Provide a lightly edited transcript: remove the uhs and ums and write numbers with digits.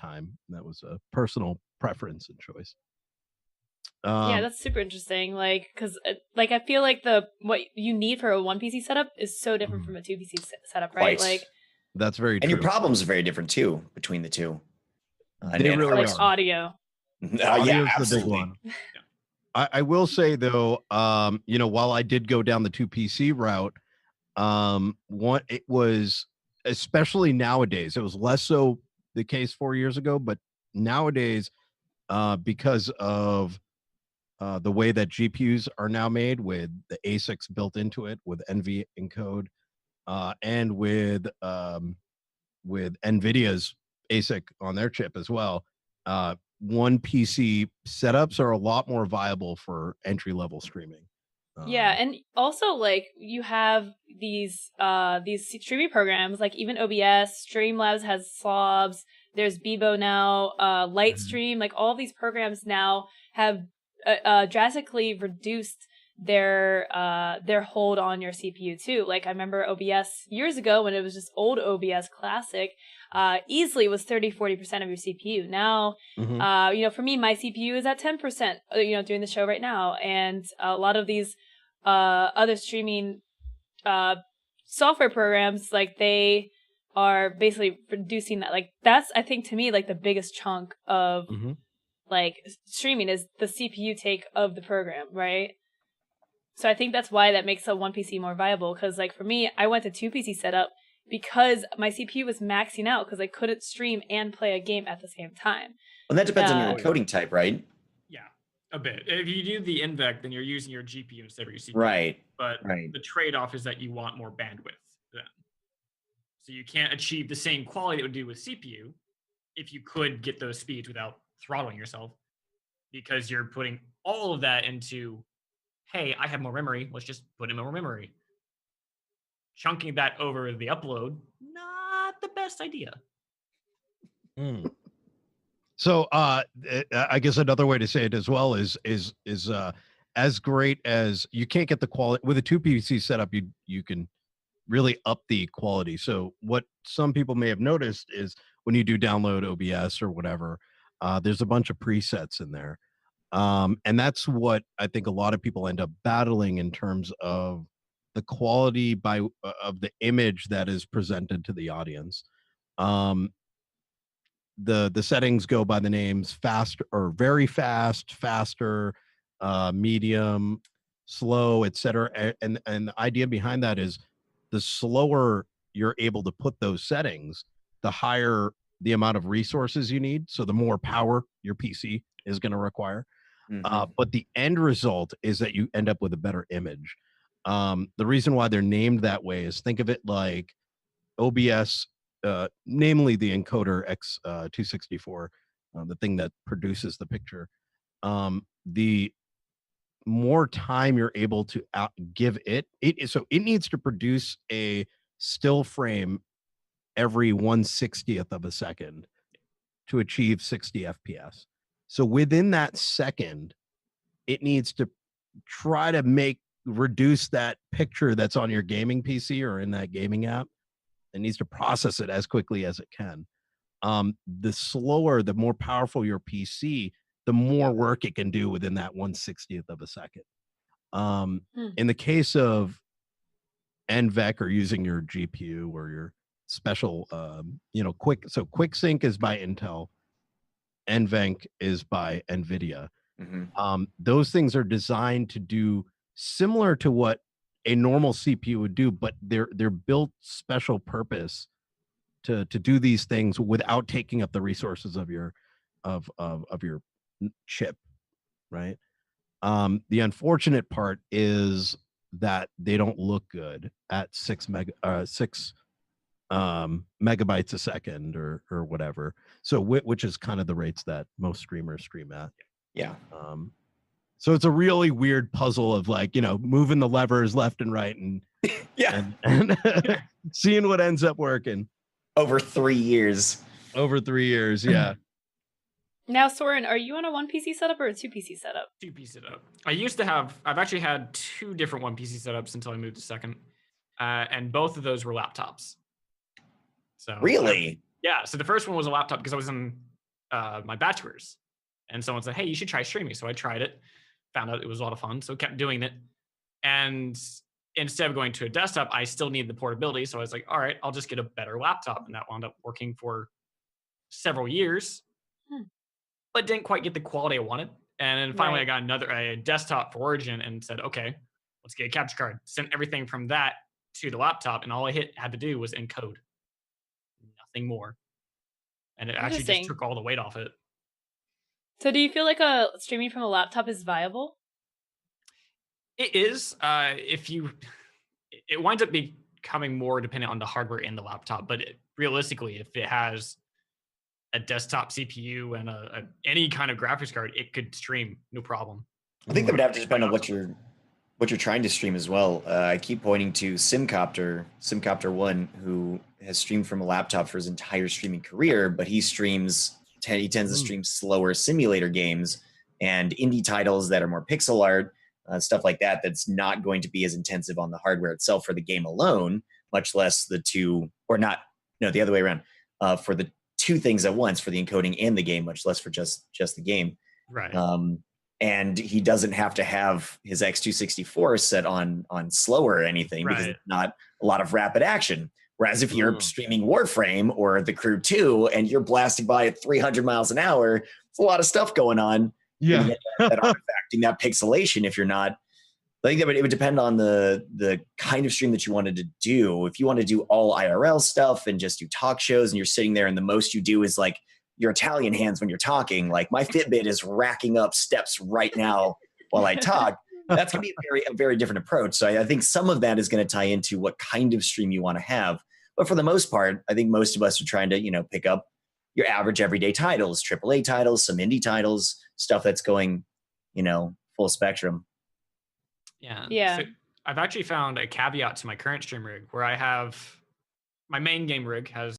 time. That was a personal preference and choice. Yeah, that's super interesting. Like, because like I feel like the what you need for a one PC setup is so different from a two PC setup, right? Quite. Like, that's very And true. your problems are very different too between the two. They really like are. audio. Audio's absolutely. the big one. I will say though, you know, while I did go down the 2PC route, one it was, especially nowadays, it was less so the case 4 years ago, but nowadays, because of the way that GPUs are now made with the ASICs built into it, with NV encode, and with NVIDIA's ASIC on their chip as well. One PC setups are a lot more viable for entry level streaming. Yeah, and also like you have these streaming programs like even OBS, Streamlabs has slobs, there's Bebo now, Lightstream, like all these programs now have drastically reduced their hold on your CPU too. Like I remember OBS years ago when it was just old OBS classic, easily was 30-40% of your CPU. Now, you know, for me, my CPU is at 10%, you know, doing the show right now. And a lot of these other streaming software programs, like they are basically reducing that. Like that's, I think to me, like the biggest chunk of like streaming is the CPU take of the program, right? So I think that's why that makes a one PC more viable. Because like for me, I went to two PC setup because my CPU was maxing out because I couldn't stream and play a game at the same time. And that depends on your encoding type, right? Yeah, a bit. If you do the INVEC, then you're using your GPU instead of your CPU. Right. But the trade-off is that you want more bandwidth then. So you can't achieve the same quality that would do with CPU if you could get those speeds without throttling yourself, because you're putting all of that into, hey, I have more memory, let's just put in more memory. Chunking that over the upload, not the best idea. So I guess another way to say it as well is as great as you can't get the quality with a two PC setup, you can really up the quality. So what some people may have noticed is when you do download OBS or whatever, there's a bunch of presets in there. And that's what I think a lot of people end up battling in terms of the quality of the image that is presented to the audience. The settings go by the names fast or very fast, faster, medium, slow, etc. And the idea behind that is the slower you're able to put those settings, the higher the amount of resources you need. So the more power your PC is going to require. But the end result is that you end up with a better image. The reason why they're named that way is, think of it like OBS, namely the encoder X264, the thing that produces the picture. The more time you're able to give it, so it needs to produce a still frame every 1/60th of a second to achieve 60 FPS. So within that second, it needs to try to reduce that picture that's on your gaming PC or in that gaming app. It needs to process it as quickly as it can. The slower, the more powerful your PC, the more work it can do within that 1/60th of a second. In the case of NVEC or using your GPU or your special, quick sync is by Intel, NVENC is by NVIDIA. Those things are designed to do similar to what a normal CPU would do, but they're built special purpose to do these things without taking up the resources of your chip, right? The unfortunate part is that they don't look good at 6 megabytes a second or whatever. So which is kind of the rates that most streamers stream at. Yeah. So it's a really weird puzzle of like, moving the levers left and right and and seeing what ends up working. Over 3 years. Yeah. Now, Soren, are you on a one PC setup or a two PC setup? Two PC setup. I've actually had two different one PC setups until I moved to second. And both of those were laptops. So really? So the first one was a laptop because I was in my bachelor's, and someone said, "Hey, you should try streaming." So I tried it, found out it was a lot of fun, so kept doing it. And instead of going to a desktop, I still need the portability. So I was like, all right, I'll just get a better laptop, and that wound up working for several years, but didn't quite get the quality I wanted. And then finally, I got a desktop for Origin and said, okay, let's get a capture card. Sent everything from that to the laptop, and all I had to do was encode, nothing more. And it actually just took all the weight off it. So do you feel like streaming from a laptop is viable? It is. It winds up becoming more dependent on the hardware in the laptop. But realistically, if it has a desktop CPU and any kind of graphics card, it could stream no problem. I think that would have to depend on what you're trying to stream as well. I keep pointing to Simcopter1, who has streamed from a laptop for his entire streaming career, but he tends to stream slower simulator games and indie titles that are more pixel art, stuff like that. That's not going to be as intensive on the hardware itself for the game alone, much less the other way around, for the two things at once, for the encoding and the game, much less for just the game. Right. And he doesn't have to have his X264 set on slower or anything, because it's not a lot of rapid action. Whereas if you're streaming Warframe or The Crew 2 and you're blasting by at 300 miles an hour, it's a lot of stuff going on. Yeah. That artifacting, that pixelation, if you're not, I think that it would depend on the kind of stream that you wanted to do. If you want to do all IRL stuff and just do talk shows, and you're sitting there and the most you do is like your Italian hands when you're talking, like my Fitbit is racking up steps right now while I talk, that's going to be a very different approach. So I think some of that is going to tie into what kind of stream you want to have. But for the most part, I think most of us are trying to, pick up your average everyday titles, AAA titles, some indie titles, stuff that's going, full spectrum. Yeah. So I've actually found a caveat to my current stream rig where I have my main game rig has